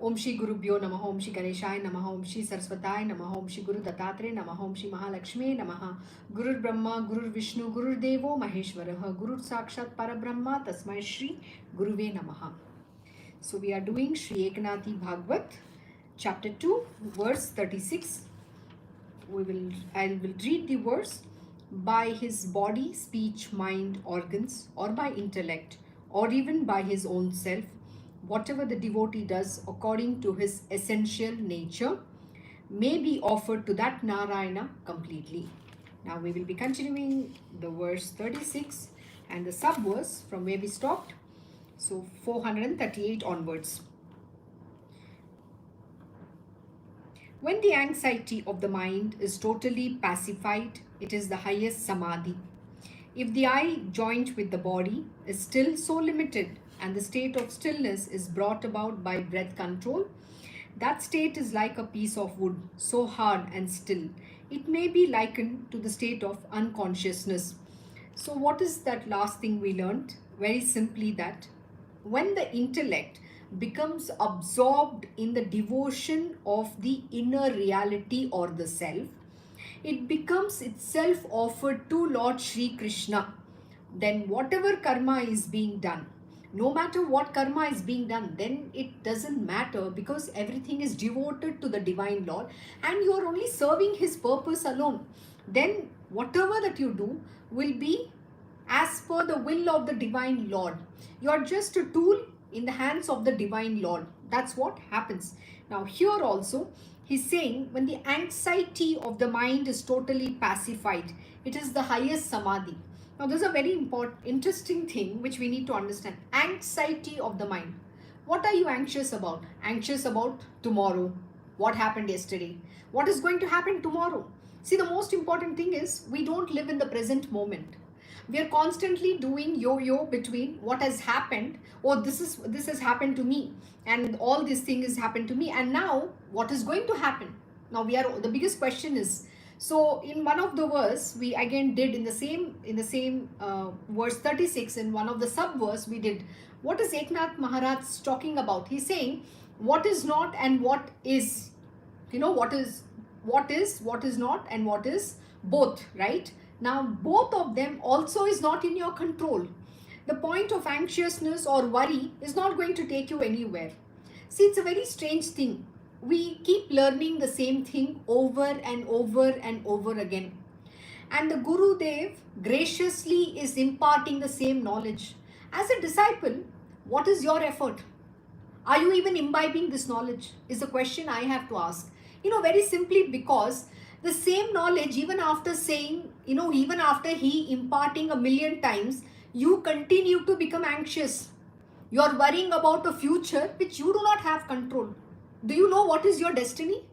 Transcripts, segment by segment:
ओम श्री गुरुभ्यो नमः, ओम श्री गणेशाय नमः, ओम श्री सरस्वताय नमः, ओम श्री गुरु दत्तात्रेय नमः, ओम श्री महालक्ष्मी नमः। गुरुर्ब्रह्मा गुरुर्विष्णु गुरुर्देवो महेश्वरः, गुरुः साक्षात् परब्रह्म तस्मै श्री गुरुवे नमः. So we are doing Sri Eknathi Bhagavad, chapter 2, verse 36. I will read the verse. By his body, speech, mind, organs, or by intellect, or even by his own self, whatever the devotee does according to his essential nature may be offered to that Narayana completely. Now we will be continuing the verse 36 and the sub-verse from where we stopped. So 438 onwards. When the anxiety of the mind is totally pacified, it is the highest samadhi. If the eye joint with the body is still so limited and the state of stillness is brought about by breath control, that state is like a piece of wood, so hard and still. It may be likened to the state of unconsciousness. So what is that last thing we learned? Very simply that when the intellect becomes absorbed in the devotion of the inner reality or the self, it becomes itself offered to Lord Shri Krishna. Then whatever karma is being done, no matter what karma is being done, then it doesn't matter because everything is devoted to the Divine Lord and you are only serving His purpose alone. Then whatever that you do will be as per the will of the Divine Lord. You are just a tool in the hands of the Divine Lord. That's what happens. Now here also, he's saying when the anxiety of the mind is totally pacified, it is the highest samadhi. Now this is a very interesting thing which we need to understand. Anxiety of the mind. What are you anxious about? Anxious about tomorrow. What happened yesterday? What is going to happen tomorrow? See, the most important thing is we don't live in the present moment. We are constantly doing yo-yo between what has happened, oh this has happened to me, and all this thing has happened to me, and now what is going to happen. Now the biggest question is, so in one of the verse we again did in the same verse 36, in one of the sub verse we did, what is Eknath Maharaj talking about? He's saying what is not and what is, what is not and what is both, right? Now, both of them also is not in your control. The point of anxiousness or worry is not going to take you anywhere. See, it's a very strange thing. We keep learning the same thing over and over and over again. And the Gurudev graciously is imparting the same knowledge. As a disciple, what is your effort? Are you even imbibing this knowledge? Is the question I have to ask. Very simply because the same knowledge, even after saying, even after he imparting 1,000,000 times, you continue to become anxious. You are worrying about a future which you do not have control. Do you know what is your destiny?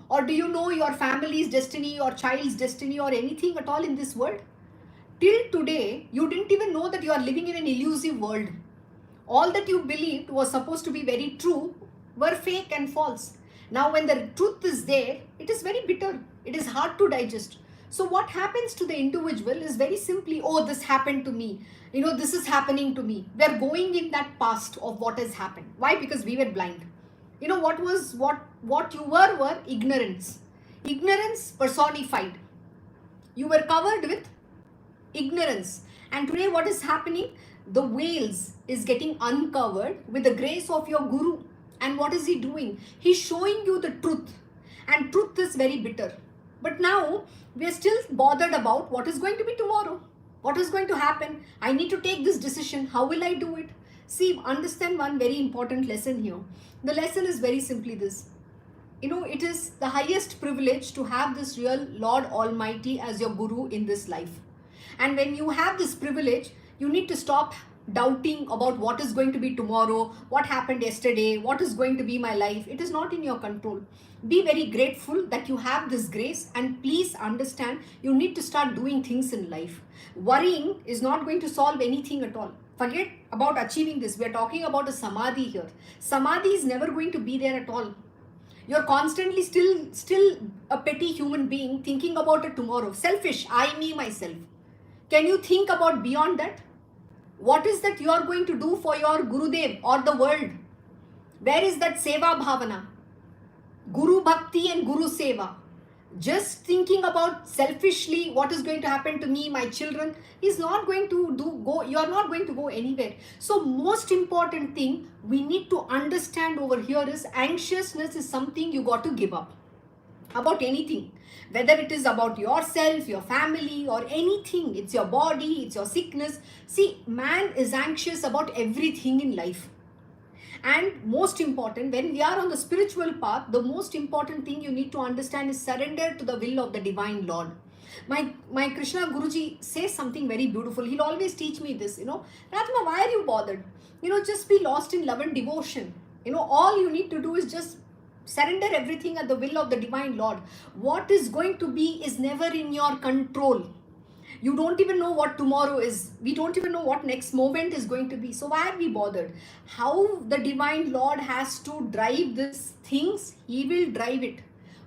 Or do you know your family's destiny, your child's destiny, or anything at all in this world? Till today, you didn't even know that you are living in an illusive world. All that you believed was supposed to be very true were fake and false. Now when the truth is there, it is very bitter. It is hard to digest. So what happens to the individual is very simply, oh, this happened to me. This is happening to me. We are going in that past of what has happened. Why? Because we were blind. What you were ignorance. Ignorance personified. You were covered with ignorance. And today what is happening? The veils is getting uncovered with the grace of your Guru. And what is he doing? He's showing you the truth. And truth is very bitter. But now we are still bothered about what is going to be tomorrow. What is going to happen? I need to take this decision. How will I do it? See, understand one very important lesson here. The lesson is very simply this. It is the highest privilege to have this real Lord Almighty as your Guru in this life. And when you have this privilege, you need to stop doubting about what is going to be tomorrow, what happened yesterday, what is going to be my life. It is not in your control. Be very grateful that you have this grace, and please understand you need to start doing things in life. Worrying is not going to solve anything at all. Forget about achieving this. We are talking about a samadhi here. Samadhi is never going to be there at all. You're constantly still a petty human being thinking about it tomorrow. Selfish, I, me, myself. Can you think about beyond that? What is that you are going to do for your Gurudev or the world? Where is that seva bhavana? Guru bhakti and Guru seva. Just thinking about selfishly what is going to happen to me, my children, is not going to go, you are not going to go anywhere. So most important thing we need to understand over here is anxiousness is something you got to give up about anything, whether it is about yourself, your family, or anything. It's your body, it's your sickness. See, man is anxious about everything in life. And most important, when we are on the spiritual path, the most important thing you need to understand is surrender to the will of the divine Lord. My Krishna Guruji says something very beautiful. He'll always teach me this, Ratma, why are you bothered? Just be lost in love and devotion. All you need to do is just surrender everything at the will of the divine Lord. What is going to be is never in your control. You don't even know what tomorrow is. We don't even know what next moment is going to be. So why are we bothered? How the divine Lord has to drive these things, he will drive it.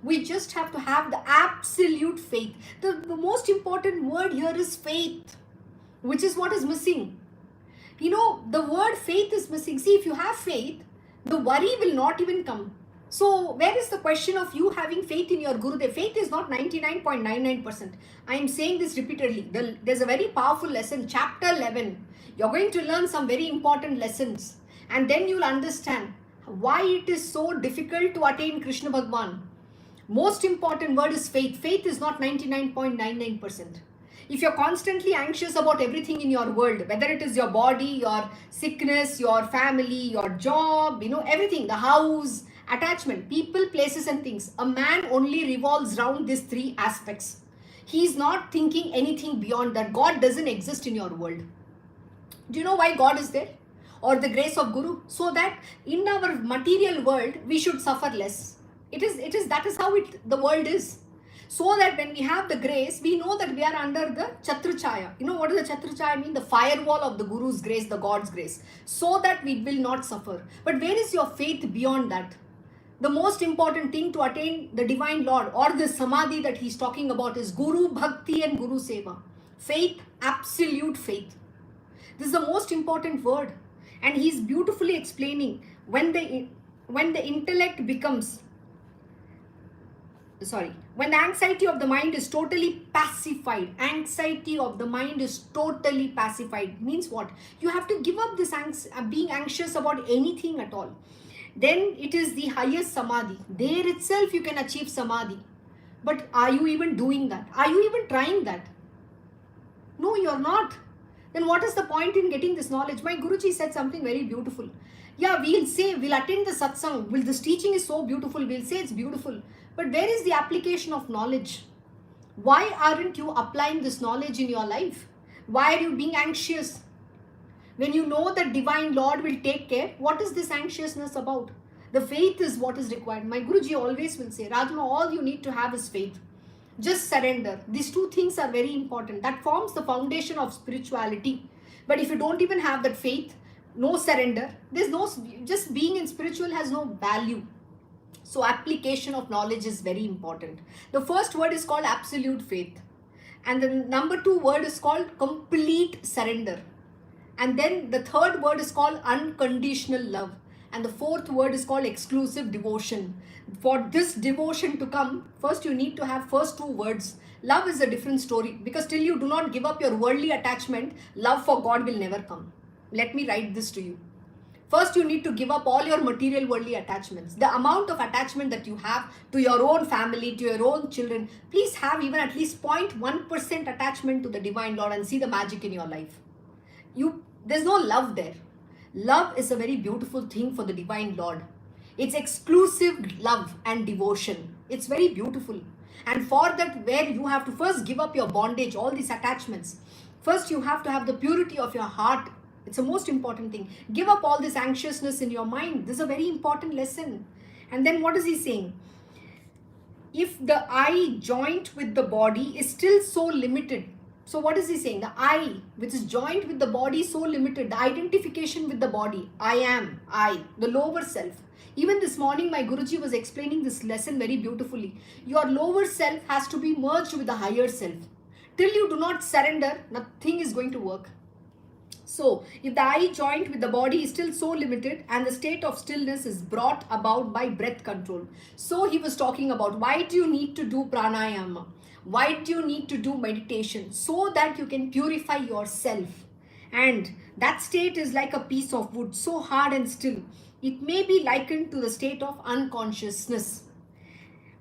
We just have to have the absolute faith. The most important word here is faith, which is what is missing. The word faith is missing. See, if you have faith, the worry will not even come. So where is the question of you having faith in your Gurudev? Faith is not 99.99%. I am saying this repeatedly. There's a very powerful lesson, chapter 11. You're going to learn some very important lessons. And then you'll understand why it is so difficult to attain Krishna Bhagwan. Most important word is faith. Faith is not 99.99%. If you're constantly anxious about everything in your world, whether it is your body, your sickness, your family, your job, everything, the house, attachment, people, places and things. A man only revolves around these three aspects. He is not thinking anything beyond that. God doesn't exist in your world. Do you know why God is there? Or the grace of Guru? So that in our material world, we should suffer less. That is how the world is. So that when we have the grace, we know that we are under the Chatrachaya. What does the Chatrachaya mean? The firewall of the Guru's grace, the God's grace. So that we will not suffer. But where is your faith beyond that? The most important thing to attain the divine Lord or the samadhi that he's talking about is Guru Bhakti and Guru Seva. Faith, absolute faith. This is the most important word. And he's beautifully explaining when the intellect becomes, when the anxiety of the mind is totally pacified. Anxiety of the mind is totally pacified. Means what? You have to give up this being anxious about anything at all. Then it is the highest samadhi. There itself you can achieve samadhi. But are you even doing that? Are you even trying that? No, you're not. Then what is the point in getting this knowledge? My Guruji said something very beautiful. Yeah, we'll attend the satsang. This teaching is so beautiful. We'll say it's beautiful. But where is the application of knowledge? Why aren't you applying this knowledge in your life? Why are you being anxious? When you know that divine Lord will take care, what is this anxiousness about? The faith is what is required. My Guruji always will say, Rajma, all you need to have is faith. Just surrender. These two things are very important. That forms the foundation of spirituality. But if you don't even have that faith, no surrender, just being in spiritual has no value. So application of knowledge is very important. The first word is called absolute faith. And the number 2 word is called complete surrender. And then the third word is called unconditional love. And the fourth word is called exclusive devotion. For this devotion to come, first you need to have first 2 words. Love is a different story, because till you do not give up your worldly attachment, love for God will never come. Let me write this to you. First, you need to give up all your material worldly attachments. The amount of attachment that you have to your own family, to your own children, please have even at least 0.1% attachment to the divine Lord and see the magic in your life. There's no love there. Love is a very beautiful thing for the divine Lord. It's exclusive love and devotion. It's very beautiful. And for that, where you have to first give up your bondage, all these attachments. First, you have to have the purity of your heart. It's the most important thing. Give up all this anxiousness in your mind. This is a very important lesson. And then what is he saying? If the I joint with the body is still so limited. So what is he saying? The I, which is joined with the body, so limited. The identification with the body. I am, I, the lower self. Even this morning, my Guruji was explaining this lesson very beautifully. Your lower self has to be merged with the higher self. Till you do not surrender, nothing is going to work. So, if the eye joint with the body is still so limited and the state of stillness is brought about by breath control. So, he was talking about why do you need to do pranayama? Why do you need to do meditation? So that you can purify yourself. And that state is like a piece of wood, so hard and still. It may be likened to the state of unconsciousness,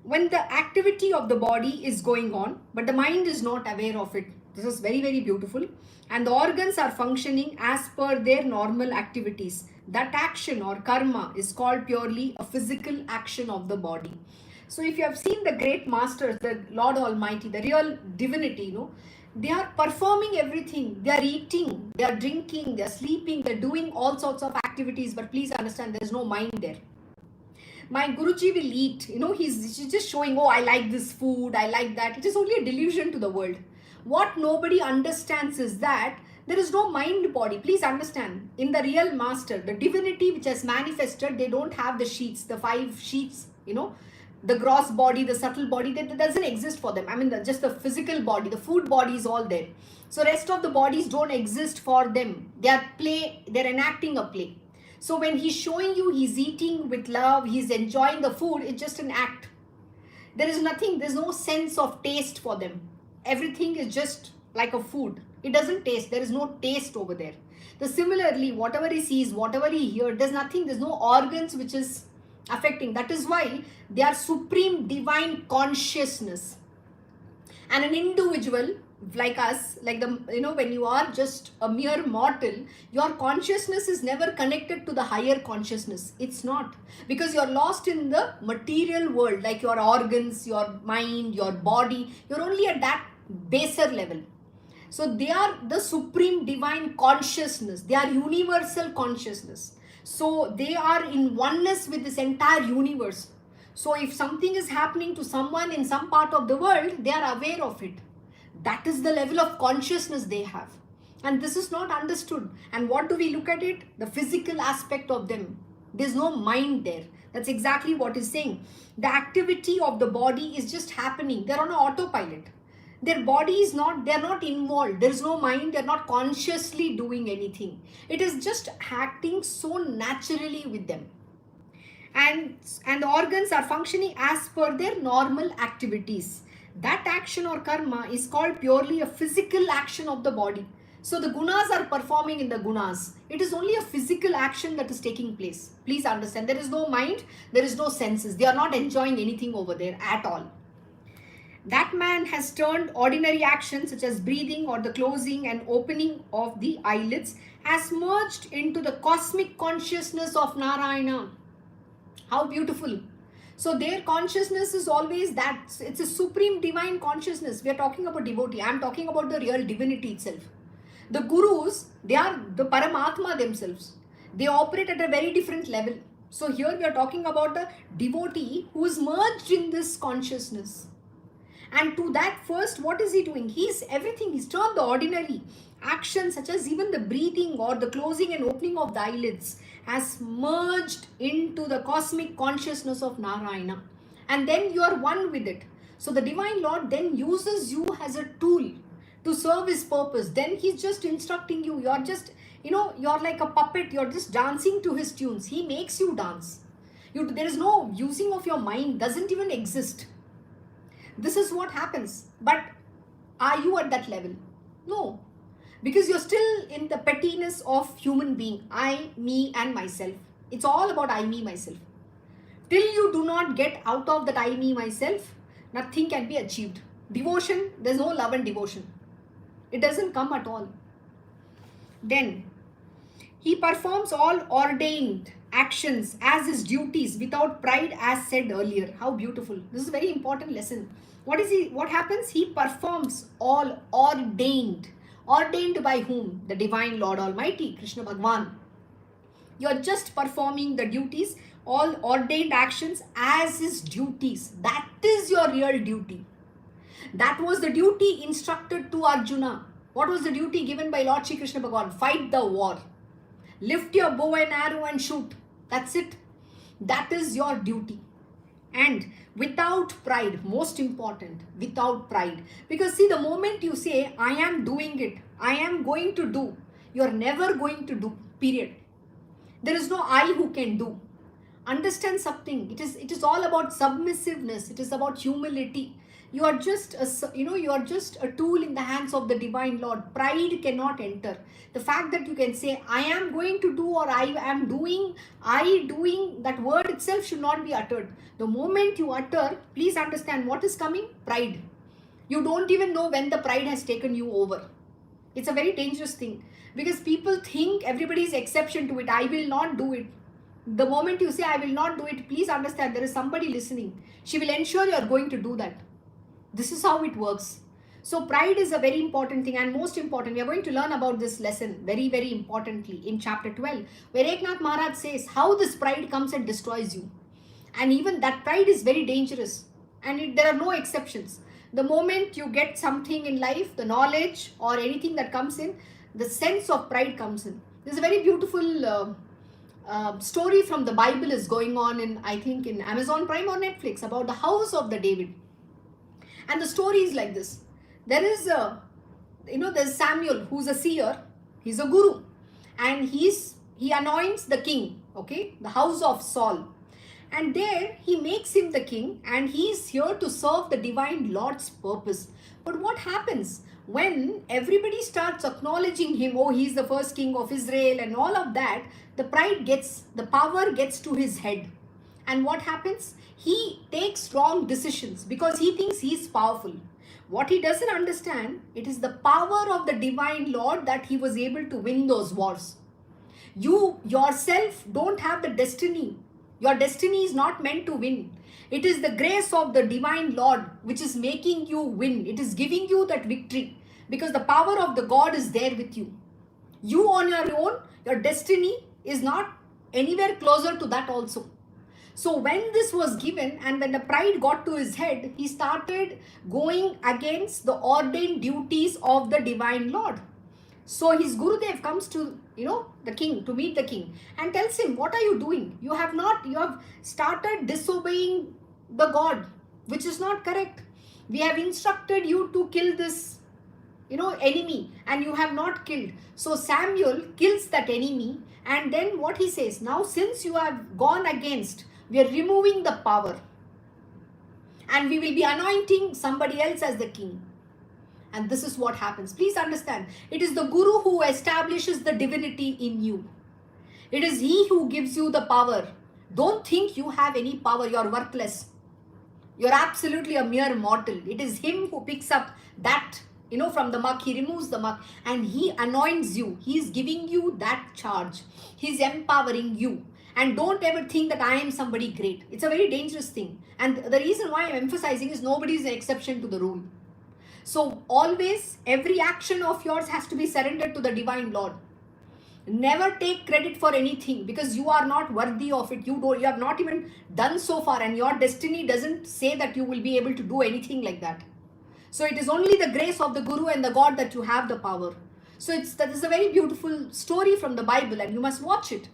when the activity of the body is going on, but the mind is not aware of it. This is very, very beautiful. And the organs are functioning as per their normal activities. That action or karma is called purely a physical action of the body. So if you have seen the great masters, the Lord Almighty, the real divinity, they are performing everything. They are eating, they are drinking, they are sleeping, they are doing all sorts of activities. But please understand, there is no mind there. My Guruji will eat, he's just showing, oh, I like this food, I like that. It is only a delusion to the world. What nobody understands is that there is no mind body. Please understand, in the real master, the divinity which has manifested, they don't have the sheets, the 5 sheets, the gross body, the subtle body, that doesn't exist for them. I mean, just the physical body, the food body is all there. So rest of the bodies don't exist for them. They're enacting a play. So when he's showing you he's eating with love, he's enjoying the food, it's just an act. There is nothing, there's no sense of taste for them. Everything is just like a food. It doesn't taste, there is no taste over there. Similarly, whatever he sees, whatever he hears, there's no organs which is affecting. That is why they are supreme divine consciousness. And an individual like us, like when you are just a mere mortal, your consciousness is never connected to the higher consciousness. It's not, because you're lost in the material world, like your organs, your mind, your body. You're only at that baser level. So they are the supreme divine consciousness. They are universal consciousness. So they are in oneness with this entire universe. So if something is happening to someone in some part of the world, they are aware of it. That is the level of consciousness they have. And this is not understood. And what do we look at it? The physical aspect of them. There's no mind there. That's exactly what he's saying. The activity of the body is just happening. They're on an autopilot. Their body is not, they're not involved. There's no mind. They're not consciously doing anything. It is just acting so naturally with them. And the organs are functioning as per their normal activities. That action or karma is called purely a physical action of the body. So the gunas are performing in the gunas. It is only a physical action that is taking place. Please understand, there is no mind, there is no senses. They are not enjoying anything over there at all. That man has turned ordinary actions such as breathing or the closing and opening of the eyelids as merged into the cosmic consciousness of Narayana. How beautiful. So their consciousness is always that. It's a supreme divine consciousness. We are talking about devotee. I am talking about the real divinity itself. The gurus, they are the Paramatma themselves. They operate at a very different level. So here we are talking about a devotee who is merged in this consciousness. And to that first, what is he doing? He's everything. He's turned the ordinary actions such as even the breathing or the closing and opening of the eyelids has merged into the cosmic consciousness of Narayana. And then you are one with it. So the Divine Lord then uses you as a tool to serve his purpose. Then he's just instructing you. You're just, you're like a puppet. You're just dancing to his tunes. He makes you dance. There is no using of your mind. Doesn't even exist. This is what happens. But are you at that level? No. Because you're still in the pettiness of human being. I, me and myself. It's all about I, me, myself. Till you do not get out of that I, me, myself, nothing can be achieved. Devotion, there's no love and devotion. It doesn't come at all. Then, he performs all ordained actions as his duties without pride, as said earlier. How beautiful. This is a very important lesson. What happens? He performs all ordained. Ordained by whom? The Divine Lord Almighty, Krishna Bhagwan. You're just performing the duties, all ordained actions as his duties. That is your real duty. That was the duty instructed to Arjuna. What was the duty given by Lord Shri Krishna Bhagwan? Fight the war. Lift your bow and arrow and shoot. That's it. That is your duty. And without pride, most important, without pride. Because see, the moment you say, I am doing it, I am going to do, You're never going to do, period. There is no I who can do. Understand something. It is all about submissiveness. It is about humility. You are just you are just a tool in the hands of the divine Lord. Pride cannot enter. The fact that you can say I am going to do, or I am doing, that word itself should not be uttered. The moment you utter, please understand what is coming. Pride. You don't even know when the pride has taken you over. It's a very dangerous thing, because people think everybody's exception to it. I will not do it. The moment you say I will not do it, please understand there is somebody listening. She will ensure you are going to do that. This is how it works. So pride is a very important thing, and most important, we are going to learn about this lesson very, very importantly in chapter 12, where Eknath Maharaj says how this pride comes and destroys you. And even that pride is very dangerous, and there are no exceptions. The moment you get something in life, the knowledge or anything that comes in, the sense of pride comes in. There's a very beautiful story from the Bible is going on in, I think, in Amazon Prime or Netflix, about the house of the David. And the story is like this. There is there's Samuel, who's a seer. He's a guru, and he anoints the king, okay, the house of Saul. And there he makes him the king, and he's here to serve the divine Lord's purpose. But what happens when everybody starts acknowledging him? Oh, he's the first king of Israel and all of that. The power gets to his head. And what happens? He takes wrong decisions because he thinks he's powerful. What he doesn't understand, it is the power of the divine Lord that he was able to win those wars. You yourself don't have the destiny. Your destiny is not meant to win. It is the grace of the divine Lord which is making you win. It is giving you that victory, because the power of the God is there with you. You on your own, your destiny is not anywhere closer to that also. So when this was given, and when the pride got to his head, he started going against the ordained duties of the divine Lord. So his Gurudev comes to, the king, to meet the king, and tells him, what are you doing? You have started disobeying the God, which is not correct. We have instructed you to kill this, enemy, and you have not killed. So Samuel kills that enemy, and then what he says, now since you have gone against, we are removing the power, and we will be anointing somebody else as the king. And this is what happens. Please understand, it is the Guru who establishes the divinity in you. It is he who gives you the power. Don't think you have any power. You're worthless. You're absolutely a mere mortal. It is him who picks up that, from the muck. He removes the muck and he anoints you. He's giving you that charge. He's empowering you. And don't ever think that I am somebody great. It's a very dangerous thing. And the reason why I'm emphasizing is nobody is an exception to the rule. So always, every action of yours has to be surrendered to the divine Lord. Never take credit for anything, because you are not worthy of it. You have not even done so far, and your destiny doesn't say that you will be able to do anything like that. So it is only the grace of the Guru and the God that you have the power. So that is a very beautiful story from the Bible, and you must watch it.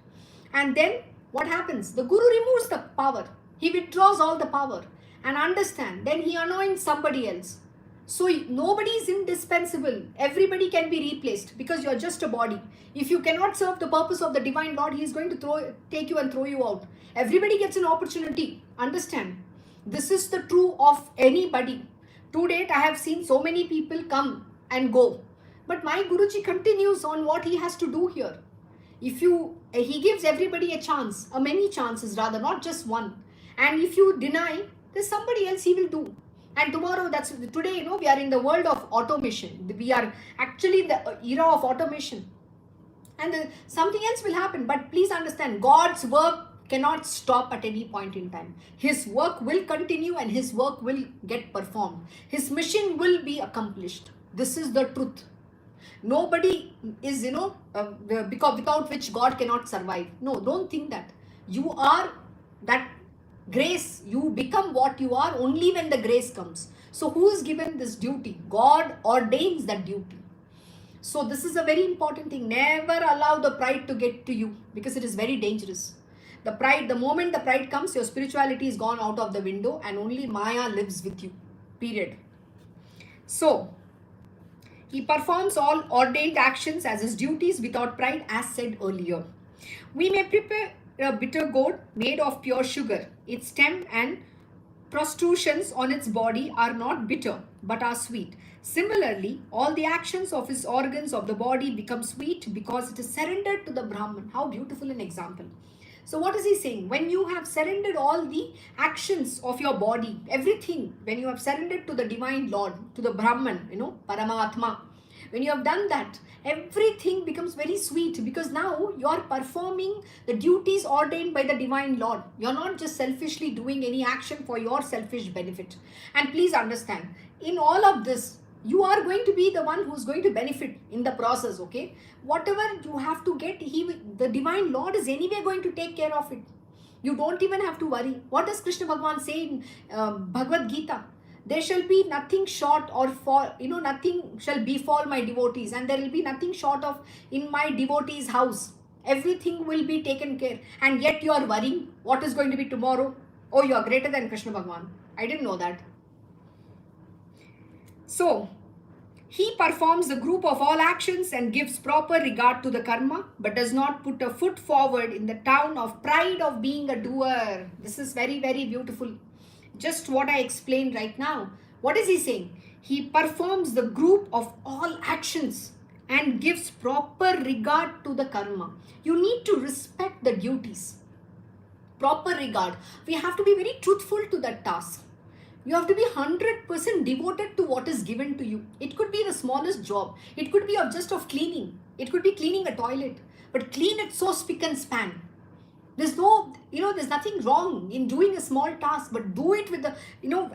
And then what happens? The Guru removes the power. He withdraws all the power. And understand, then he anoints somebody else. So nobody is indispensable. Everybody can be replaced, because you're just a body. If you cannot serve the purpose of the divine Lord, he is going to take you and throw you out. Everybody gets an opportunity. Understand. This is the true of anybody. To date, I have seen so many people come and go. But my Guruji continues on what he has to do here. He gives everybody a chance, many chances rather, not just one. And if you deny, there's somebody else he will do. And tomorrow, today, we are in the world of automation. We are actually in the era of automation. And something else will happen. But please understand, God's work cannot stop at any point in time. His work will continue and his work will get performed. His mission will be accomplished. This is the truth. Nobody is, because without which God cannot survive. No, don't think that. You are that grace. You become what you are only when the grace comes. So who is given this duty? God ordains that duty. So this is a very important thing. Never allow the pride to get to you, because it is very dangerous. The moment the pride comes, your spirituality is gone out of the window and only Maya lives with you. Period. So He performs all ordained actions as his duties without pride, as said earlier. We may prepare a bitter gourd made of pure sugar. Its stem and protrusions on its body are not bitter, but are sweet. Similarly, all the actions of his organs of the body become sweet because it is surrendered to the Brahman. How beautiful an example. So what is he saying? When you have surrendered all the actions of your body, everything, when you have surrendered to the divine Lord, to the Brahman, Paramatma, when you have done that, everything becomes very sweet because now you are performing the duties ordained by the divine Lord. You're not just selfishly doing any action for your selfish benefit. And please understand, in all of this, you are going to be the one who's going to benefit in the process, okay? Whatever you have to get, the divine Lord is anyway going to take care of it. You don't even have to worry. What does Krishna Bhagavan say in Bhagavad Gita? There shall be nothing short or nothing shall befall my devotees, and there will be nothing short of in my devotees' house. Everything will be taken care. And yet you are worrying, what is going to be tomorrow? Oh, you are greater than Krishna Bhagavan. I didn't know that. So, he performs the group of all actions and gives proper regard to the karma, but does not put a foot forward in the town of pride of being a doer. This is very, very beautiful. Just what I explained right now. What is he saying? He performs the group of all actions and gives proper regard to the karma. You need to respect the duties. Proper regard. We have to be very truthful to that task. You have to be 100% devoted to what is given to you. It could be the smallest job. It could be just of cleaning. It could be cleaning a toilet. But clean it so spick and span. There's nothing wrong in doing a small task, but do it with the,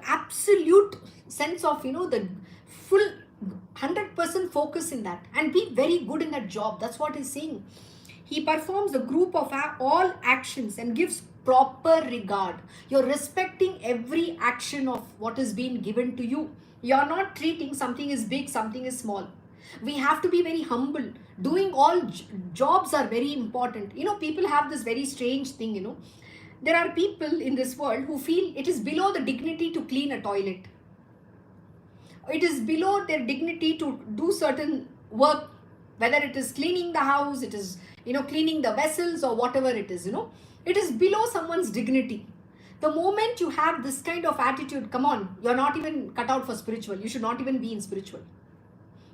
absolute sense of, the full 100% focus in that and be very good in that job. That's what he's saying. He performs a group of all actions and gives proper regard. You're respecting every action of what is being given to you. You're not treating something is big, something is small. We have to be very humble. Doing all jobs are very important. People have this very strange thing, There are people in this world who feel it is below the dignity to clean a toilet. It is below their dignity to do certain work, whether it is cleaning the house, it is, cleaning the vessels or whatever it is, It is below someone's dignity. The moment you have this kind of attitude, come on, you're not even cut out for spiritual. You should not even be in spiritual.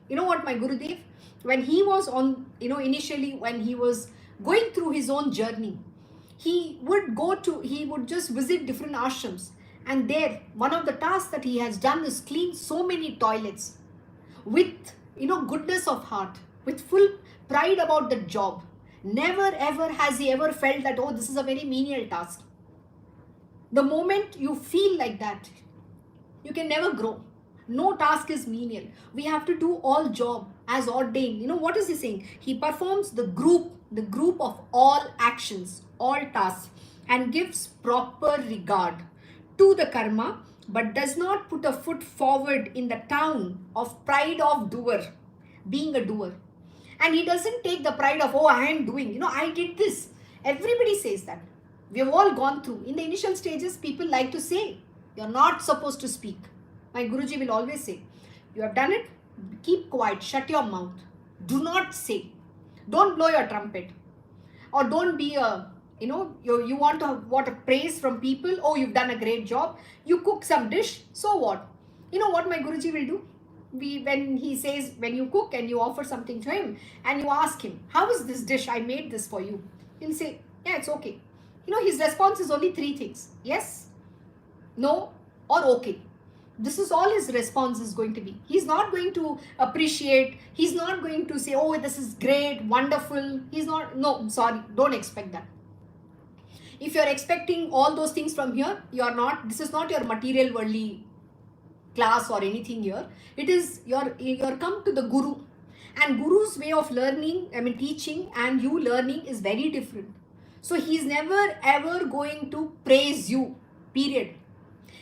You know what, my Gurudev, when he was on, initially when he was going through his own journey, he would just visit different ashrams. And there, one of the tasks that he has done is clean so many toilets with, goodness of heart, with full pride about the job. Never ever has he ever felt that, oh, this is a very menial task. The moment you feel like that, you can never grow. No task is menial. We have to do all job as ordained. What is he saying? He performs the group of all actions, all tasks, and gives proper regard to the karma, but does not put a foot forward in the town of pride of doer, being a doer. And he doesn't take the pride of, oh, I am doing, I did this. Everybody says that. We have all gone through. In the initial stages, people like to say, you're not supposed to speak. My Guruji will always say, you have done it, keep quiet, shut your mouth. Do not say. Don't blow your trumpet. Or don't be you want a praise from people. Oh, you've done a great job. You cook some dish. So what? You know what my Guruji will do? When he says, when you cook and you offer something to him and you ask him, how is this dish? I made this for you. He'll say, yeah, it's okay. His response is only 3 things. Yes, no, or okay. This is all his response is going to be. He's not going to appreciate. He's not going to say, oh, this is great, wonderful. He's not, no, sorry, don't expect that. If you're expecting all those things from here, you're not, this is not your material worldly class or anything here. It is you're come to the Guru. And Guru's way of learning, teaching and you learning is very different. So he's never ever going to praise you, period.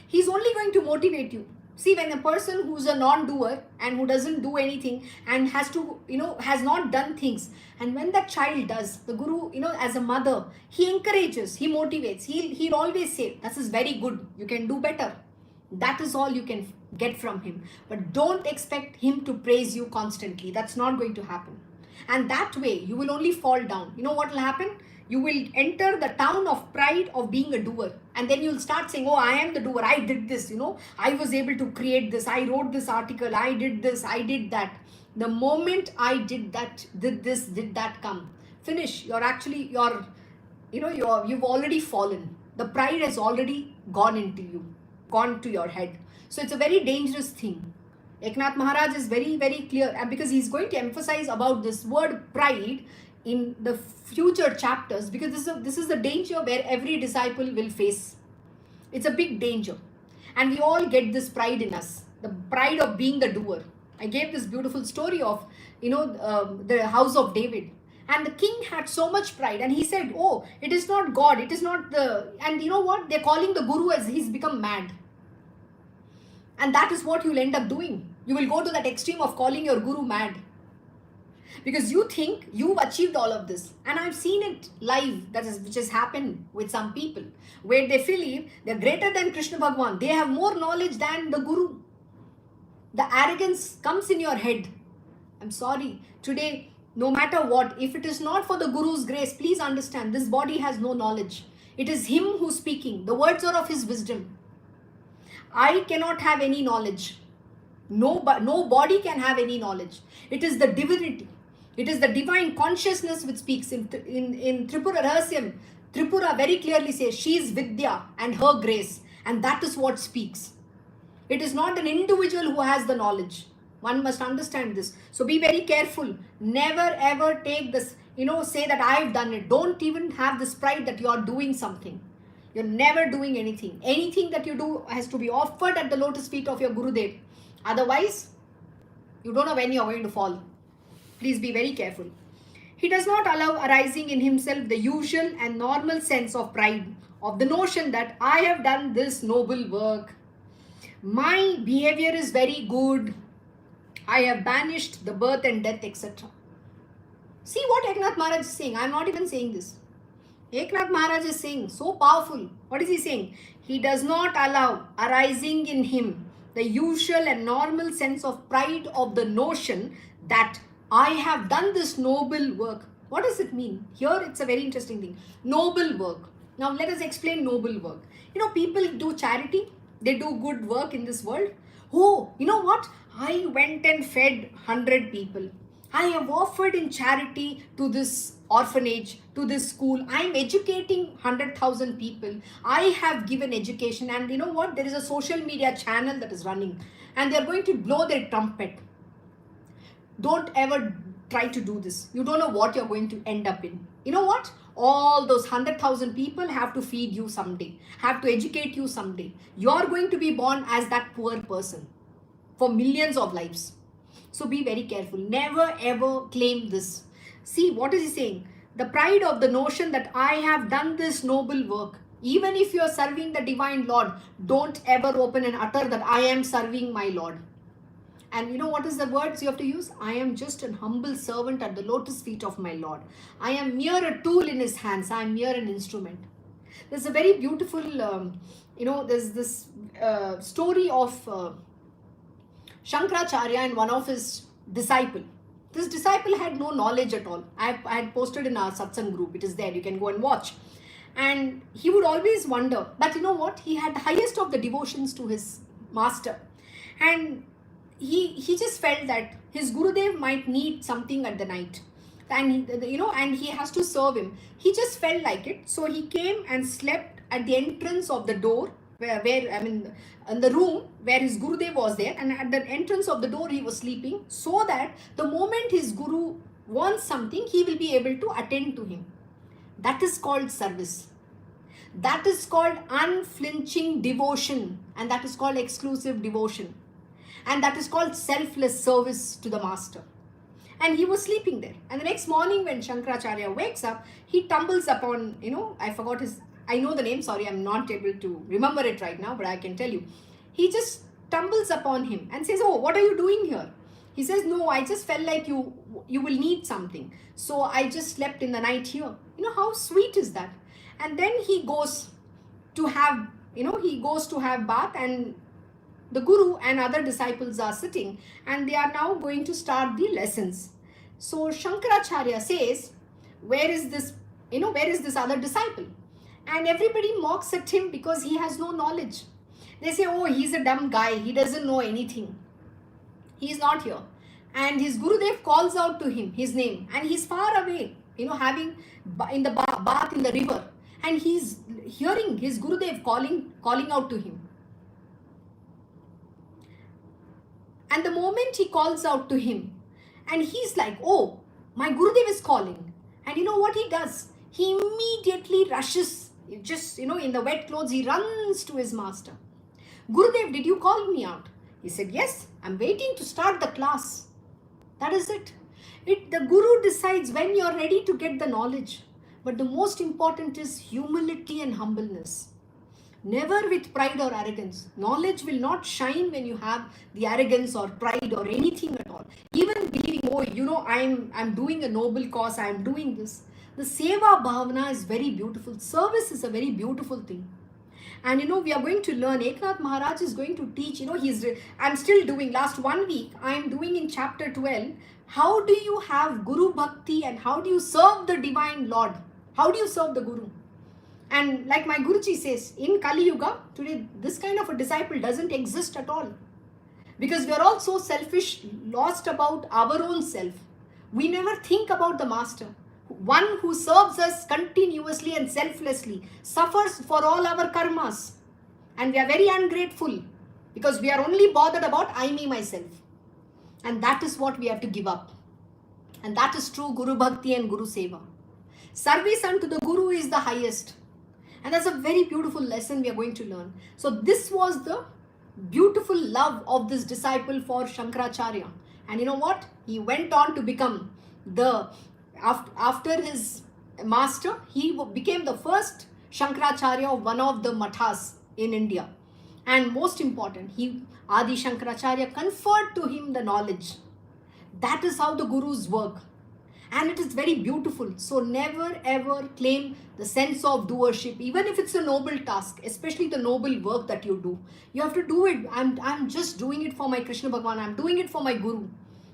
He's only going to motivate you. See, when a person who's a non-doer and who doesn't do anything and has to, has not done things, and when that child does, the Guru, as a mother, he encourages, he motivates, he'll always say, this is very good, you can do better. That is all you can get from him. But don't expect him to praise you constantly. That's not going to happen. And that way, you will only fall down. You know what will happen? You will enter the town of pride of being a doer. And then you'll start saying, oh, I am the doer. I did this, I was able to create this. I wrote this article. I did this. I did that. The moment I did that, did this, did that come. Finish. You've already fallen. The pride has already gone into you, gone to your head. So it's a very dangerous thing. Eknath Maharaj is very, very clear, and because he's going to emphasize about this word pride in the future chapters, because this is the danger where every disciple will face. It's a big danger. And we all get this pride in us, the pride of being the doer. I gave this beautiful story of, the house of David. And the king had so much pride, and he said, oh, it is not God, it is not and you know what? They're calling the guru as he's become mad. And that is what you'll end up doing. You will go to that extreme of calling your guru mad. Because you think you've achieved all of this. And I've seen it live, which has happened with some people, where they believe they're greater than Krishna Bhagwan. They have more knowledge than the guru. The arrogance comes in your head. I'm sorry. Today, no matter what, if it is not for the guru's grace, please understand, this body has no knowledge. It is him who's speaking. The words are of his wisdom. I cannot have any knowledge. No body can have any knowledge. It is the divinity. It is the divine consciousness which speaks. In Tripura Rahasyam, Tripura very clearly says she is Vidya and her grace. And that is what speaks. It is not an individual who has the knowledge. One must understand this. So be very careful. Never ever take this, say that I've done it. Don't even have this pride that you are doing something. You're never doing anything. Anything that you do has to be offered at the lotus feet of your Gurudev. Otherwise, you don't know when you're going to fall. Please be very careful. He does not allow arising in himself the usual and normal sense of pride, of the notion that I have done this noble work. My behavior is very good. I have banished the birth and death, etc. See what Eknath Maharaj is saying. I'm not even saying this. Eknath Maharaj is saying, so powerful. What is he saying? He does not allow arising in him the usual and normal sense of pride of the notion that I have done this noble work. What does it mean? Here it's a very interesting thing. Noble work. Now let us explain noble work. People do charity. They do good work in this world. Oh, you know what? I went and fed 100 people. I have offered in charity to this orphanage, to this school. I am educating 100,000 people. I have given education. And you know what? There is a social media channel that is running. And they are going to blow their trumpet. Don't ever try to do this. You don't know what you're going to end up in. You know what? All those 100,000 people have to feed you someday, have to educate you someday. You're going to be born as that poor person for millions of lives. So be very careful. Never ever claim this. See, what is he saying? The pride of the notion that I have done this noble work. Even if you're serving the divine Lord, don't ever open and utter that I am serving my Lord. And you know what is the words you have to use? I am just an humble servant at the lotus feet of my Lord. I am mere a tool in his hands. I am mere an instrument. There's a very beautiful, there's this story of Shankaracharya and one of his disciple. This disciple had no knowledge at all. I had posted in our satsang group. It is there. You can go and watch. And he would always wonder. But you know what? He had the highest of the devotions to his master. And he just felt that his Gurudev might need something at the night. And and he has to serve him. He just felt like it. So he came and slept at the entrance of the door, in the room where his Gurudev was there, and at the entrance of the door he was sleeping, so that the moment his Guru wants something, he will be able to attend to him. That is called service. That is called unflinching devotion, and that is called exclusive devotion. And that is called selfless service to the master. And he was sleeping there. And the next morning when Shankaracharya wakes up, he tumbles upon, I know the name, sorry, I'm not able to remember it right now, but I can tell you. He just tumbles upon him and says, oh, what are you doing here? He says, no, I just felt like you will need something. So I just slept in the night here. How sweet is that? And then he goes to have, bath, and The guru and other disciples are sitting and they are now going to start the lessons. So Shankaracharya says, where is this, where is this other disciple? And everybody mocks at him because he has no knowledge. They say, oh, he's a dumb guy, he doesn't know anything. He is not here. And his Gurudev calls out to him, his name, and he's far away, having in the bath in the river. And he's hearing his Gurudev calling out to him. And the moment he calls out to him, and he's like, oh, my Gurudev is calling. And you know what he does? He immediately rushes, just, in the wet clothes, he runs to his master. Gurudev, did you call me out? He said, yes, I'm waiting to start the class. That is it. The Guru decides when you're ready to get the knowledge. But the most important is humility and humbleness. Never with pride or arrogance. Knowledge will not shine when you have the arrogance or pride or anything at all. Even believing, oh, I'm doing a noble cause, I'm doing this. The Seva Bhavana is very beautiful. Service is a very beautiful thing. And we are going to learn, Eknath Maharaj is going to teach, I'm still doing, last 1 week, I'm doing in chapter 12, how do you have Guru Bhakti and how do you serve the Divine Lord? How do you serve the Guru? And like my Guruji says, in Kali Yuga, today, this kind of a disciple doesn't exist at all. Because we are all so selfish, lost about our own self. We never think about the Master. One who serves us continuously and selflessly, suffers for all our karmas. And we are very ungrateful because we are only bothered about I, me, myself. And that is what we have to give up. And that is true Guru Bhakti and Guru Seva. Service unto the Guru is the highest. And that's a very beautiful lesson we are going to learn. So this was the beautiful love of this disciple for Shankaracharya. And you know what? He went on to become after his master, he became the first Shankaracharya of one of the mathas in India. And most important, Adi Shankaracharya conferred to him the knowledge. That is how the gurus work. And it is very beautiful. So never ever claim the sense of doership, even if it's a noble task, especially the noble work that you do. You have to do it. I'm just doing it for my Krishna Bhagwan. I'm doing it for my Guru.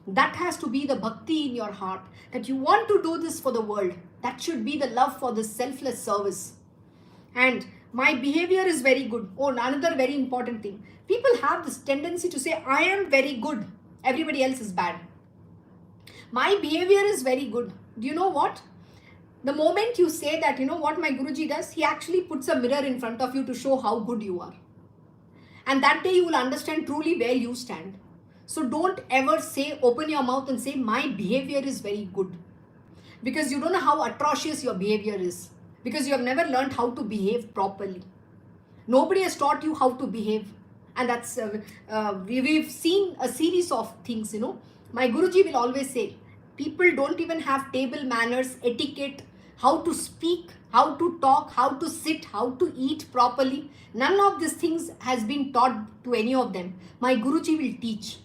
That has to be the bhakti in your heart, that you want to do this for the world. That should be the love for this selfless service. And my behavior is very good. Oh, another very important thing. People have this tendency to say, I am very good. Everybody else is bad. My behavior is very good. Do you know what? The moment you say that, what my Guruji does, he actually puts a mirror in front of you to show how good you are. And that day you will understand truly where you stand. So don't ever open your mouth and say, my behavior is very good. Because you don't know how atrocious your behavior is. Because you have never learned how to behave properly. Nobody has taught you how to behave. And that's, we've seen a series of things, My Guruji will always say, people don't even have table manners, etiquette, how to speak, how to talk, how to sit, how to eat properly. None of these things has been taught to any of them. My Guruji will teach.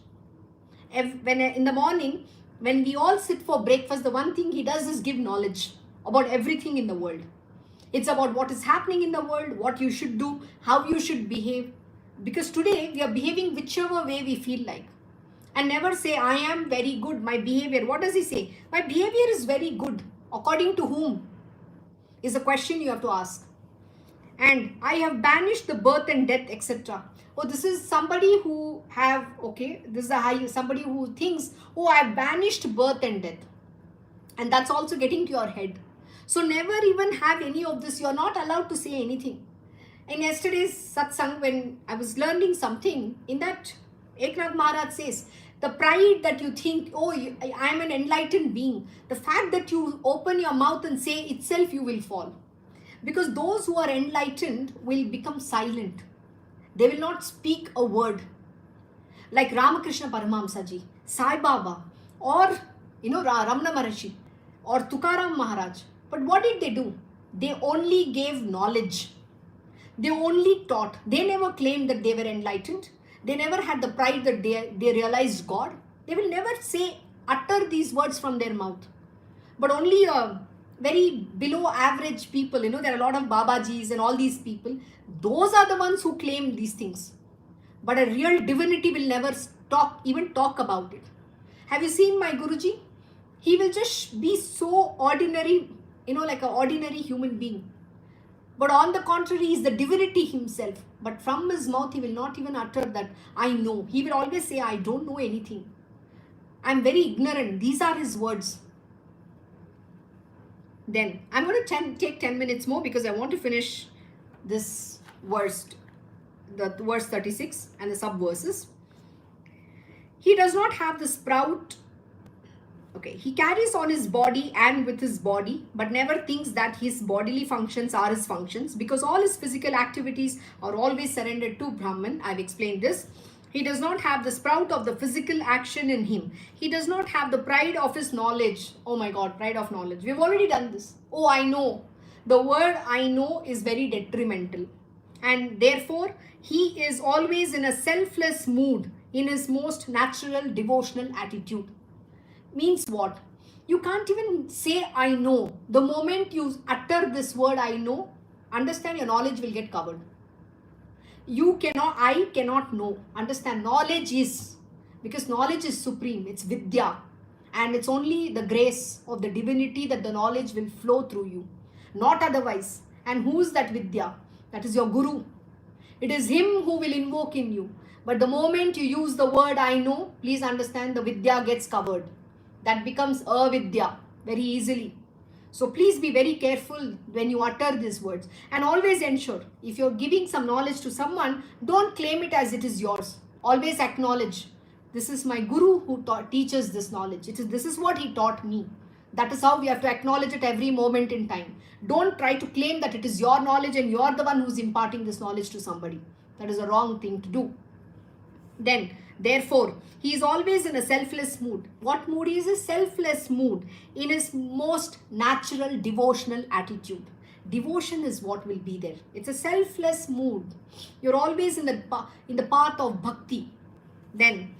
When in the morning, when we all sit for breakfast, the one thing he does is give knowledge about everything in the world. It's about what is happening in the world, what you should do, how you should behave. Because today we are behaving whichever way we feel like. And never say, I am very good, my behavior. What does he say? My behavior is very good. According to whom? Is a question you have to ask. And I have banished the birth and death, etc. Oh, this is somebody who this is somebody who thinks, oh, I have banished birth and death. And that's also getting to your head. So never even have any of this. You're not allowed to say anything. In yesterday's satsang, when I was learning something, in that Eknath Maharaj says, the pride that you think, oh, I am an enlightened being. The fact that you open your mouth and say itself, you will fall. Because those who are enlightened will become silent. They will not speak a word. Like Ramakrishna Paramahamsa Ji, Sai Baba, or Ramana Maharishi, or Tukaram Maharaj. But what did they do? They only gave knowledge. They only taught. They never claimed that they were enlightened. They never had the pride that they realized God. They will never utter these words from their mouth. But only very below average people, there are a lot of Babajis and all these people. Those are the ones who claim these things. But a real divinity will never even talk about it. Have you seen my Guruji? He will just be so ordinary, like an ordinary human being. But on the contrary, he is the divinity himself. But from his mouth, he will not even utter that, I know. He will always say, I don't know anything. I'm very ignorant. These are his words. Then, I'm going to take 10 minutes more because I want to finish this verse, the verse 36 and the sub-verses. He does not have the sprout. Okay, he carries on his body and with his body, but never thinks that his bodily functions are his functions, because all his physical activities are always surrendered to Brahman. I've explained this. He does not have the sprout of the physical action in him. He does not have the pride of his knowledge. Oh my God, pride of knowledge. We've already done this. Oh, I know. The word I know is very detrimental. And therefore, he is always in a selfless mood, in his most natural devotional attitude. Means what? You can't even say I know. The moment you utter this word I know, understand, your knowledge will get covered. I cannot know. Understand, knowledge is, because knowledge is supreme. It's Vidya. And it's only the grace of the divinity that the knowledge will flow through you. Not otherwise. And who is that Vidya? That is your Guru. It is him who will invoke in you. But the moment you use the word I know, please understand, the Vidya gets covered. That becomes avidya very easily. So please be very careful when you utter these words. And always ensure, if you're giving some knowledge to someone, don't claim it as it is yours. Always acknowledge, this is my Guru who teaches this knowledge. This is what he taught me. That is how we have to acknowledge it every moment in time. Don't try to claim that it is your knowledge and you are the one who's imparting this knowledge to somebody. That is a wrong thing to do. Then, therefore, he is always in a selfless mood. What mood is a selfless mood? In his most natural devotional attitude. Devotion is what will be there. It's a selfless mood. You're always in the path of bhakti. Then,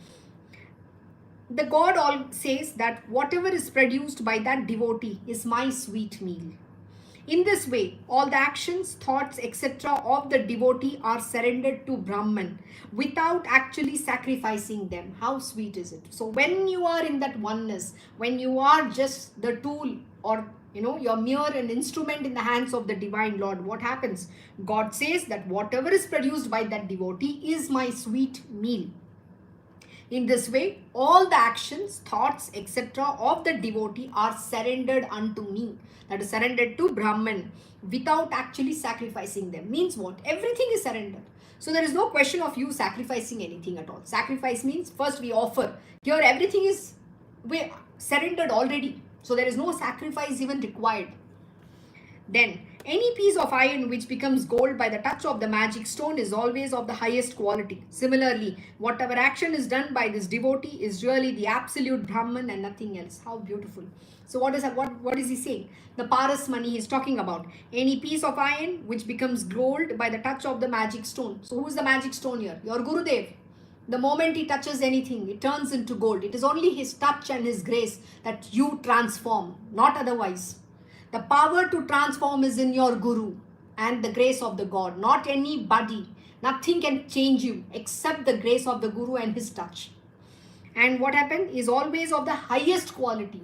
the God all says that whatever is produced by that devotee is my sweet meal. In this way, all the actions, thoughts, etc. of the devotee are surrendered to Brahman without actually sacrificing them. How sweet is it? So when you are in that oneness, when you are just the tool, or you're mere an instrument in the hands of the Divine Lord, what happens? God says that whatever is produced by that devotee is my sweet meal. In this way, all the actions, thoughts, etc. of the devotee are surrendered unto me. That is surrendered to Brahman without actually sacrificing them. Means what? Everything is surrendered. So there is no question of you sacrificing anything at all. Sacrifice means first we offer. Here everything is surrendered already. So there is no sacrifice even required. Then, any piece of iron which becomes gold by the touch of the magic stone is always of the highest quality. Similarly, whatever action is done by this devotee is really the absolute Brahman and nothing else. How beautiful. So what is he saying? The Parasmani he is talking about. Any piece of iron which becomes gold by the touch of the magic stone. So who is the magic stone here? Your Gurudev. The moment he touches anything, it turns into gold. It is only his touch and his grace that you transform, not otherwise. The power to transform is in your Guru and the grace of the God, not anybody. Nothing can change you except the grace of the Guru and his touch. And what happened is always of the highest quality.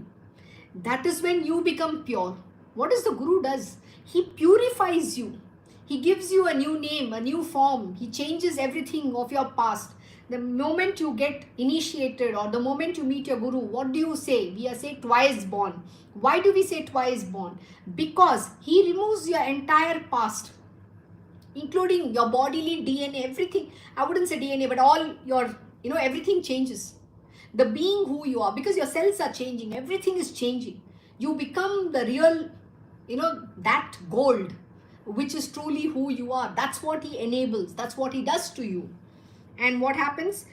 That is when you become pure. What does the Guru does? He purifies you. He gives you a new name, a new form. He changes everything of your past. The moment you get initiated or the moment you meet your Guru, what do you say? We say twice born. Why do we say twice born? Because he removes your entire past, including your bodily DNA, everything. I wouldn't say DNA, but all your, everything changes. The being who you are, because your cells are changing, everything is changing. You become the real, that gold, which is truly who you are. That's what he enables. That's what he does to you. And what happens?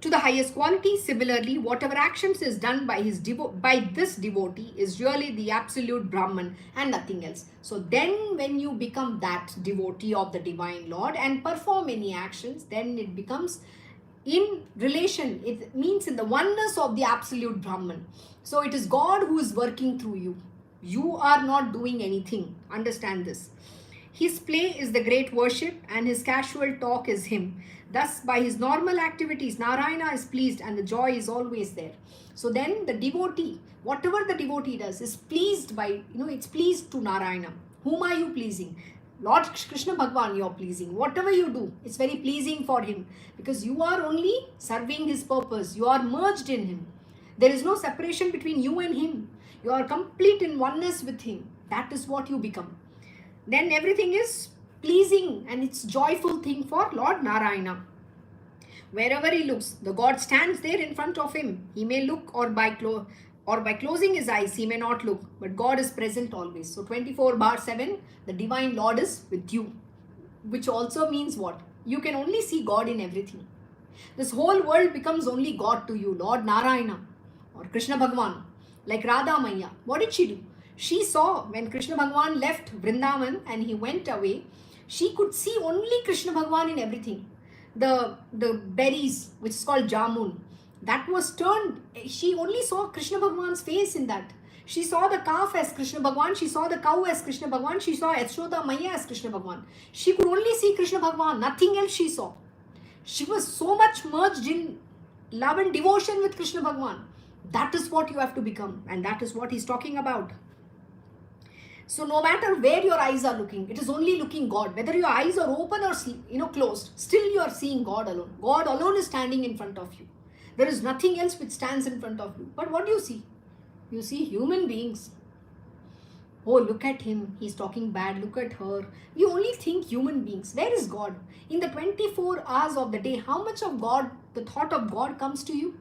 To the highest quality, similarly, whatever actions is done by this devotee is really the absolute Brahman and nothing else. So then when you become that devotee of the Divine Lord and perform any actions, then it becomes in relation, it means in the oneness of the absolute Brahman. So it is God who is working through you. You are not doing anything. Understand this. His play is the great worship and his casual talk is him. Thus, by his normal activities, Narayana is pleased and the joy is always there. So then the devotee, whatever the devotee does, is pleased by, it's pleased to Narayana. Whom are you pleasing? Lord Krishna Bhagwan you are pleasing. Whatever you do, it's very pleasing for him because you are only serving his purpose. You are merged in him. There is no separation between you and him. You are complete in oneness with him. That is what you become. Then everything is pleasing and it's joyful thing for Lord Narayana. Wherever he looks, the God stands there in front of him. He may look or by closing his eyes, he may not look, but God is present always. So 24/7, the divine Lord is with you, which also means what? You can only see God in everything. This whole world becomes only God to you, Lord Narayana or Krishna Bhagwan. Like Radha Maya, what did she do? She saw when Krishna Bhagwan left Vrindavan and he went away, she could see only Krishna Bhagwan in everything. The berries, which is called jamun, that was turned, she only saw Krishna Bhagwan's face in that. She saw the calf as Krishna Bhagwan, she saw the cow as Krishna Bhagwan, she saw Yashoda Maya as Krishna Bhagwan. She could only see Krishna Bhagwan, nothing else she saw. She was so much merged in love and devotion with Krishna Bhagwan. That is what you have to become, and that is what he's talking about. So no matter where your eyes are looking, it is only looking God. Whether your eyes are open or closed, still you are seeing God alone. God alone is standing in front of you. There is nothing else which stands in front of you. But what do you see? You see human beings. Oh, look at him. He's talking bad. Look at her. You only think human beings. Where is God? In the 24 hours of the day, how much of God, the thought of God comes to you?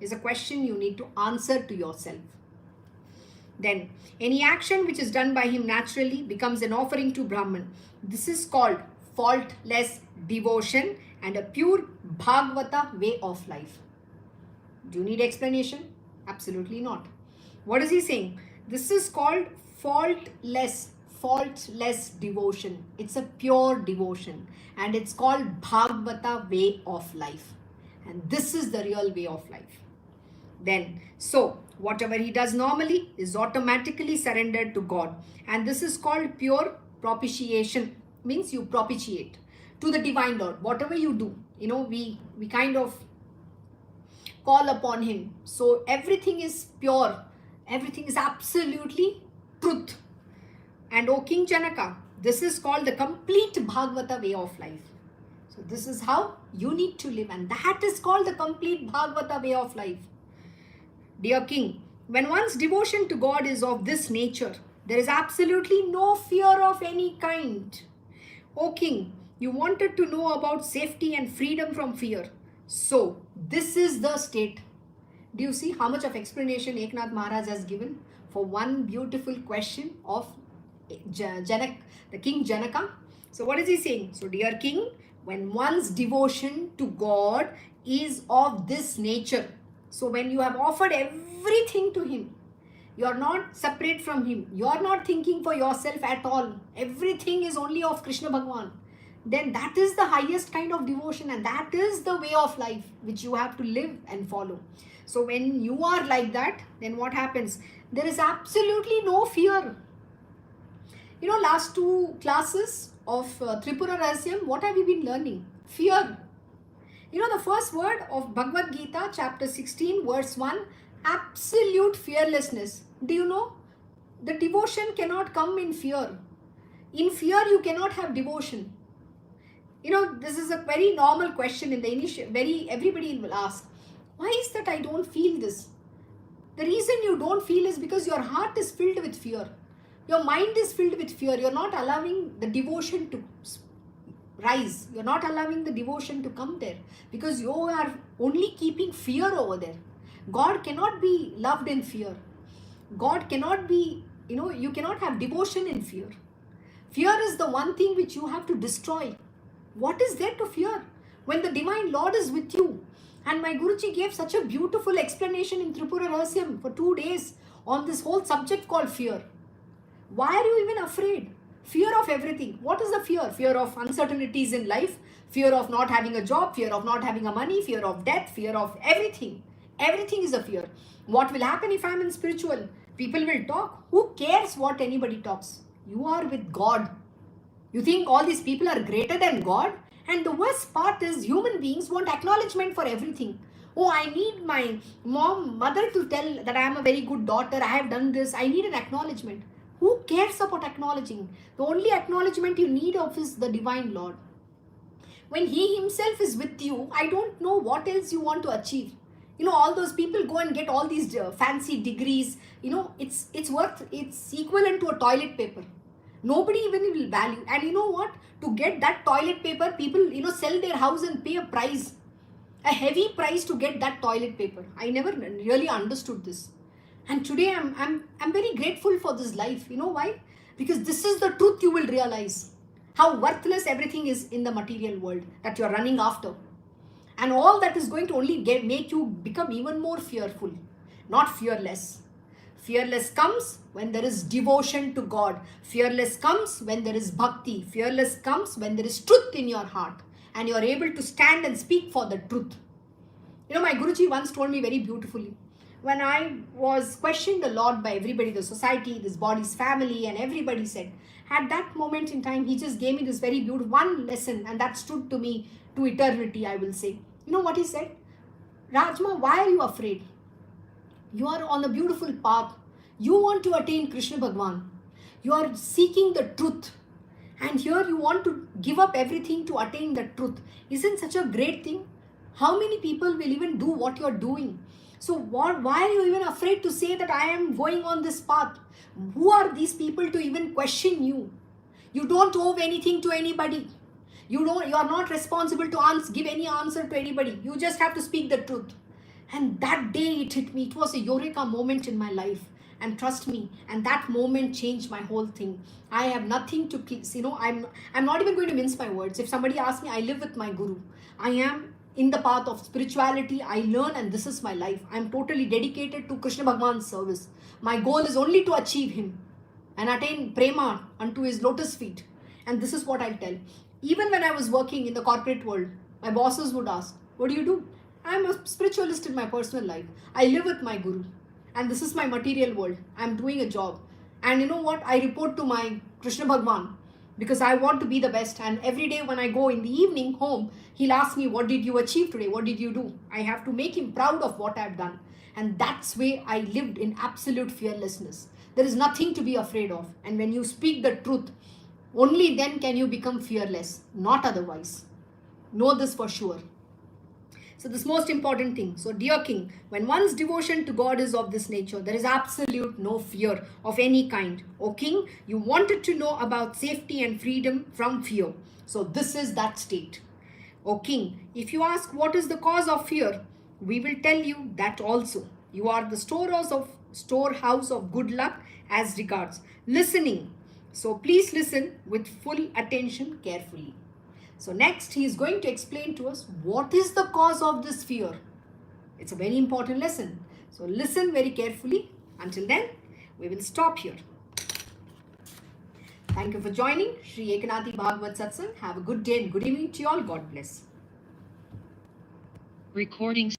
Is a question you need to answer to yourself. Then, any action which is done by him naturally becomes an offering to Brahman. This is called faultless devotion and a pure Bhagavata way of life. Do you need explanation? Absolutely not. What is he saying? This is called faultless devotion. It's a pure devotion and it's called Bhagavata way of life. And this is the real way of life. Then, so whatever he does normally is automatically surrendered to God. And this is called pure propitiation. Means you propitiate to the divine Lord. Whatever you do, we kind of call upon him. So everything is pure. Everything is absolutely truth. And O King Janaka, this is called the complete Bhagavata way of life. So this is how you need to live. And that is called the complete Bhagavata way of life. Dear King, when one's devotion to God is of this nature, there is absolutely no fear of any kind. O King, you wanted to know about safety and freedom from fear. So, this is the state. Do you see how much of explanation Eknath Maharaj has given for one beautiful question of Janak, the King Janaka? So, what is he saying? So, dear King, when one's devotion to God is of this nature, so when you have offered everything to him, you are not separate from him. You are not thinking for yourself at all. Everything is only of Krishna Bhagwan. Then that is the highest kind of devotion and that is the way of life which you have to live and follow. So when you are like that, then what happens? There is absolutely no fear. Last two classes of Tripura Rahasyam, what have we been learning? Fear. The first word of Bhagavad Gita, chapter 16, verse 1, absolute fearlessness. Do you know? The devotion cannot come in fear. In fear, you cannot have devotion. This is a very normal question in the initial, everybody will ask, why is that I don't feel this? The reason you don't feel is because your heart is filled with fear. Your mind is filled with fear. You're not allowing the devotion to rise. You're not allowing the devotion to come there because you are only keeping fear over there. God cannot be loved in fear. God cannot be, you cannot have devotion in fear. Fear is the one thing which you have to destroy. What is there to fear? When the divine Lord is with you. And my Guruji gave such a beautiful explanation in Tripura Rahasyam for 2 days on this whole subject called fear. Why are you even afraid? Fear of everything. What is the fear? Fear of uncertainties in life, fear of not having a job, fear of not having a money, fear of death, fear of everything. Everything is a fear. What will happen if I am in spiritual? People will talk. Who cares what anybody talks? You are with God. You think all these people are greater than God? And the worst part is human beings want acknowledgement for everything. Oh, I need my mother to tell that I am a very good daughter, I have done this, I need an acknowledgement. Who cares about acknowledging? The only acknowledgement you need of is the divine Lord. When He Himself is with you, I don't know what else you want to achieve. You know, all those people go and get all these fancy degrees. You know, it's equivalent to a toilet paper. Nobody even will value. And you know what? To get that toilet paper, people, sell their house and pay a price, a heavy price to get that toilet paper. I never really understood this. And today I'm very grateful for this life. You know why? Because this is the truth. You will realize how worthless everything is in the material world that you're running after. And all that is going to only make you become even more fearful, not fearless. Fearless comes when there is devotion to God. Fearless comes when there is bhakti. Fearless comes when there is truth in your heart and you are able to stand and speak for the truth. You know, my Guruji once told me very beautifully, when I was questioned a lot by everybody, the society, this body's family, and everybody said, at that moment in time, he just gave me this very beautiful one lesson, and that stood to me to eternity, I will say. You know what he said? Rajma, why are you afraid? You are on a beautiful path. You want to attain Krishna Bhagwan. You are seeking the truth. And here you want to give up everything to attain the truth. Isn't such a great thing? How many people will even do what you're doing? So why are you even afraid to say that I am going on this path? Who are these people to even question you? You don't owe anything to anybody. You are not responsible to give any answer to anybody. You just have to speak the truth. And that day it hit me. It was a eureka moment in my life. And trust me, and that moment changed my whole thing. I have nothing to, I'm not even going to mince my words. If somebody asks me, I live with my Guru. I am in the path of spirituality. I learn, and this is my life. I'm totally dedicated to Krishna Bhagwan's service. My goal is only to achieve Him and attain prema unto His lotus feet. And this is what I'll tell. Even when I was working in the corporate world, my bosses would ask, what do you do? I'm a spiritualist in my personal life. I live with my Guru. And this is my material world. I'm doing a job. And you know what? I report to my Krishna Bhagwan because I want to be the best. And every day when I go in the evening home, he'll ask me, what did you achieve today? What did you do? I have to make him proud of what I've done. And that's way I lived in absolute fearlessness. There is nothing to be afraid of. And when you speak the truth, only then can you become fearless, not otherwise. Know this for sure. So this most important thing. So dear King, when one's devotion to God is of this nature, there is absolute no fear of any kind. O King, you wanted to know about safety and freedom from fear. So this is that state. O King, if you ask what is the cause of fear, we will tell you that also. You are the storehouse of good luck as regards listening. So please listen with full attention carefully. So next he is going to explain to us what is the cause of this fear. It's a very important lesson. So listen very carefully. Until then, we will stop here. Thank you for joining Sri Ekanathi Bhagavad Satsang. Have a good day and good evening to you all. God bless. Recording